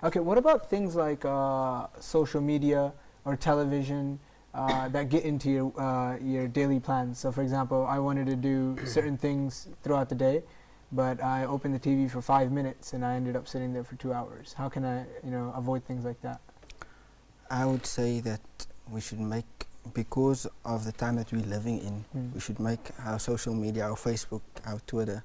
Okay, what about things like social media or television that get into your daily plans? So, for example, I wanted to do certain things throughout the day, but I opened the TV for 5 minutes and I ended up sitting there for 2 hours. How can I, avoid things like that? I would say that we should make, because of the time that we're living in, we should make our social media, our Facebook, our Twitter,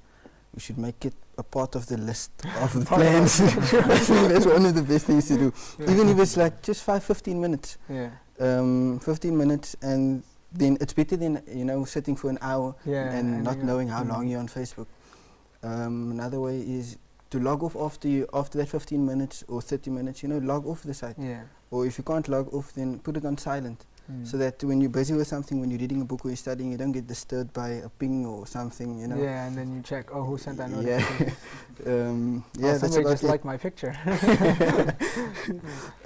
we should make it a part of the list of the plans. I think that's one of the best things to do. Even if it's like just 5-15 minutes. 15 minutes, and then it's better than sitting for an hour and not knowing how long you're on Facebook. Another way is to log off after that 15 minutes or 30 minutes. Log off the site. Or if you can't log off, then put it on silent. So that when you're busy with something, when you're reading a book or you're studying, you don't get disturbed by a ping or something, Yeah, and then you check, who sent that notification? Somebody just liked my picture.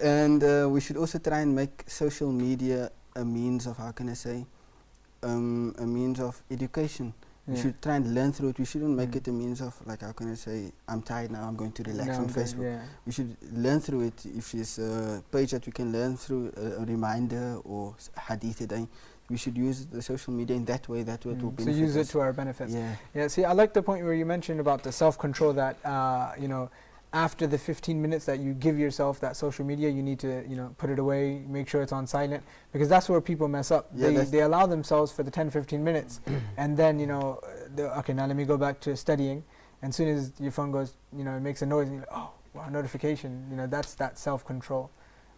And we should also try and make social media a means of, how can I say, a means of education. We should try and learn through it. We shouldn't make it a means of, like, how can I say, I'm tired now, I'm going to relax on Facebook. We should learn through it. If there's a page that we can learn through, a reminder or hadith a day, we should use the social media in that way. That way it will benefit us. So use it to our benefits. Yeah, see, I like the point where you mentioned about the self-control that, after the 15 minutes that you give yourself that social media, you need to, put it away, make sure it's on silent, because that's where people mess up. They allow themselves for the 10-15 minutes, and then, okay, now let me go back to studying. And as soon as your phone goes, it makes a noise, and you're like, oh, wow, notification. That's that self-control.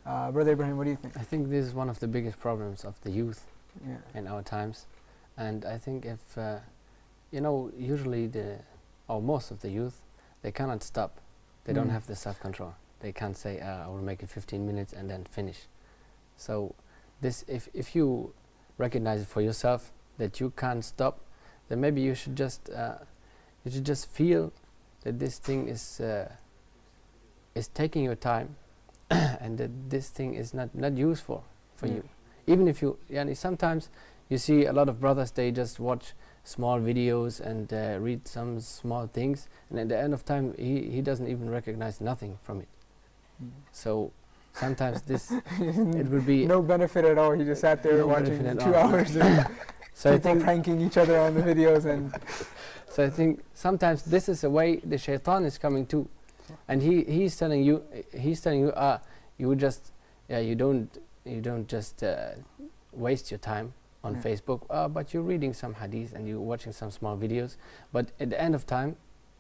Brother Ibrahim, what do you think? I think this is one of the biggest problems of the youth in our times. And I think if, usually most of the youth, they cannot stop. They don't have the self-control. They can't say, I will make it 15 minutes and then finish. So this, if you recognize it for yourself that you can't stop, then maybe you should just feel that this thing is taking your time and that this thing is not useful for you. Even if you, sometimes you see a lot of brothers, they just watch small videos and read some small things, and at the end of time he doesn't even recognize nothing from it. So sometimes this it would be no benefit at all. He just sat there watching 2 hours and so people pranking each other on the videos. And so I think sometimes this is a way the shaitan is coming too, and he's telling you you just you don't just waste your time on Facebook, but you're reading some hadith and you're watching some small videos, but at the end of time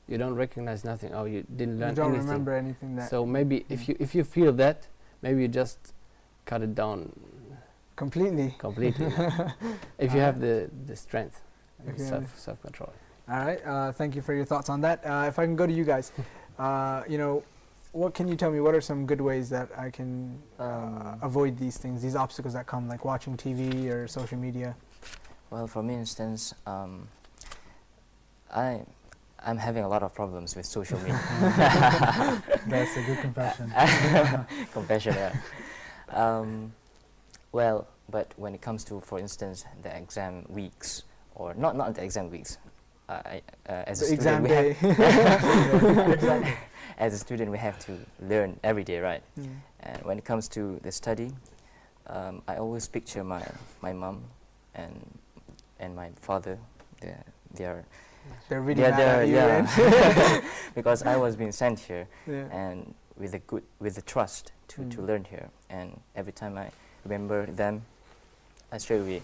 you don't recognize nothing. You didn't learn anything. You don't remember anything. So maybe if you feel that, maybe you just cut it down completely. If you have the strength and self-control. All right, thank you for your thoughts on that. If I can go to you guys, what can you tell me? What are some good ways that I can avoid these things, these obstacles that come, like watching TV or social media? Well, for me, instance, I'm having a lot of problems with social media. That's a good confession. Confession, yeah. Well, but when it comes to, for instance, the exam weeks, or not the exam weeks, as a student, as a student, we have to learn every day, right? And when it comes to the study, I always picture my mom and my father. They're really mad at you, because I was being sent here, and with the trust to learn here. And every time I remember them, I straight away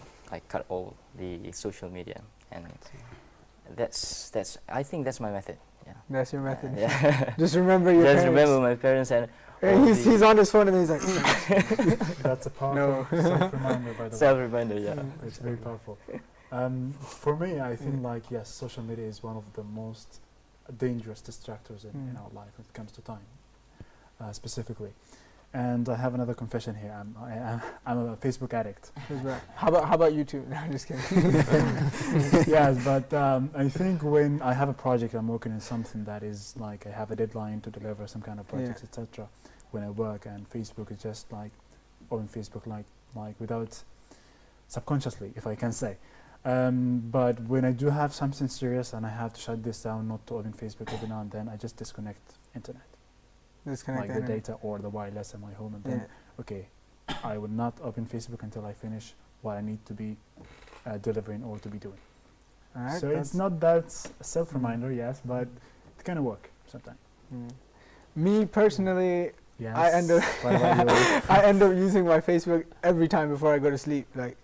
cut all the social media, and I think that's my method. Yeah. That's your method. Just remember your parents. Just remember my parents, and he's on his phone and he's like. That's a powerful self-reminder, by the way. Self-reminder, yeah. It's very powerful. For me, I think yes, social media is one of the most dangerous distractors in our life when it comes to time, specifically. And I have another confession here. I'm a Facebook addict. How about you two? No, I'm just kidding. Yes, but I think when I have a project, I'm working on something that is I have a deadline to deliver some kind of projects, etc. When I work, and Facebook is just on Facebook without subconsciously, if I can say. But when I do have something serious and I have to shut this down, not to open Facebook every now and then, I just disconnect internet. disconnect like the data or the wireless at my home, and then okay, I will not open Facebook until I finish what I need to be delivering or to be doing. Alright, So it's not that self-reminder, yes, but it can work sometimes. Me personally, Yes. I end up What about you? I end up using my Facebook every time before I go to sleep. Like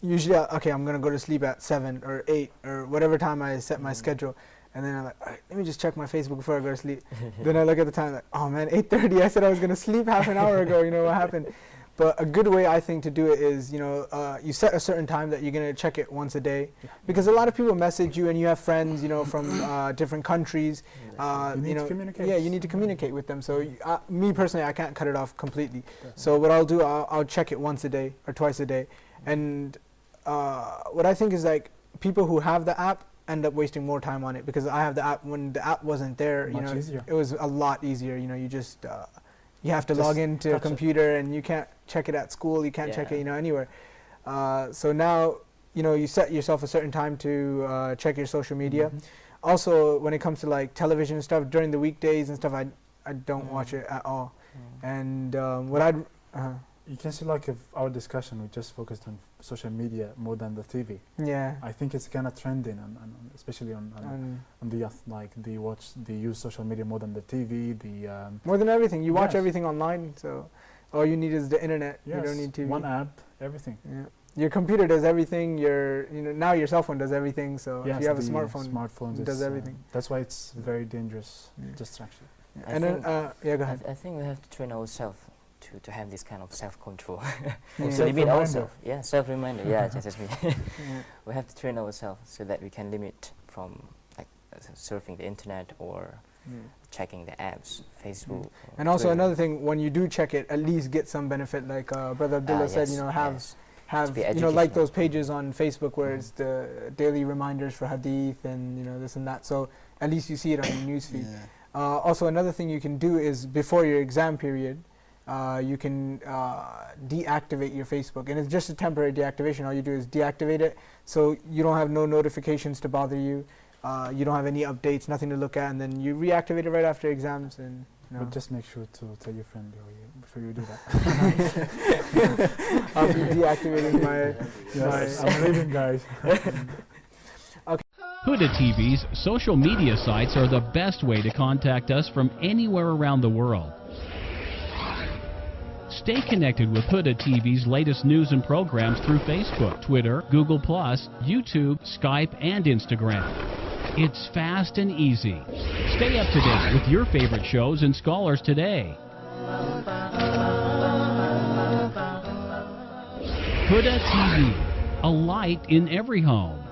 usually, okay, I'm gonna go to sleep at 7 or 8 or whatever time I set my schedule, and then I'm like, all right, let me just check my Facebook before I go to sleep. Then I look at the time, like, oh man, 8:30. I said I was gonna sleep half an hour ago. You know what happened? But a good way I think to do it is, you know, you set a certain time that you're gonna check it once a day, because a lot of people message you and you have friends, you know, from different countries. You need to communicate. Yeah, you need to communicate with them. So me personally, I can't cut it off completely. So what I'll do, I'll check it once a day or twice a day. And what I think is, like, people who have the app end up wasting more time on it, because I have the app. When the app wasn't there, you know, it was a lot easier. You know, you just you have to log into a computer, and you can't check it at school. You can't check it, you know, anywhere. So now, you know, you set yourself a certain time to check your social media. Also, when it comes to like television and stuff during the weekdays and stuff, I don't watch it at all. And what I'd you can see, like, if our discussion we just focused on social media more than the TV. Yeah. I think it's kind of trending, and especially on the youth, like they use social media more than the TV. More than everything, you watch everything online. So all you need is the internet. Yes, you don't need TV. One app, everything. Yeah. Your computer does everything. Now your cell phone does everything. So if you have a smartphone, it does everything. That's why it's very dangerous distraction. And then go ahead. I think we have to train ourselves to have this kind of self-control. Also limit ourselves. Yeah, self-reminder. Yeah, just me. We have to train ourselves so that we can limit from like surfing the internet or checking the apps, Facebook. And also Twitter. another thing, when you do check it, at least get some benefit. Like Brother Abdullah said, you know, have you know, like those pages on Facebook where it's the daily reminders for hadith and, you know, this and that. So at least you see it on your newsfeed. Also, another thing you can do is before your exam period, you can deactivate your Facebook, and it's just a temporary deactivation. All you do is deactivate it, so you don't have no notifications to bother you. You don't have any updates, nothing to look at, and then you reactivate it right after exams. And but just make sure to tell your friend before you do that. I'll be deactivating my. I'm leaving, guys. Huda TV's social media sites are the best way to contact us from anywhere around the world. Stay connected with Huda TV's latest news and programs through Facebook, Twitter, Google+, YouTube, Skype, and Instagram. It's fast and easy. Stay up to date with your favorite shows and scholars today. Huda TV, a light in every home.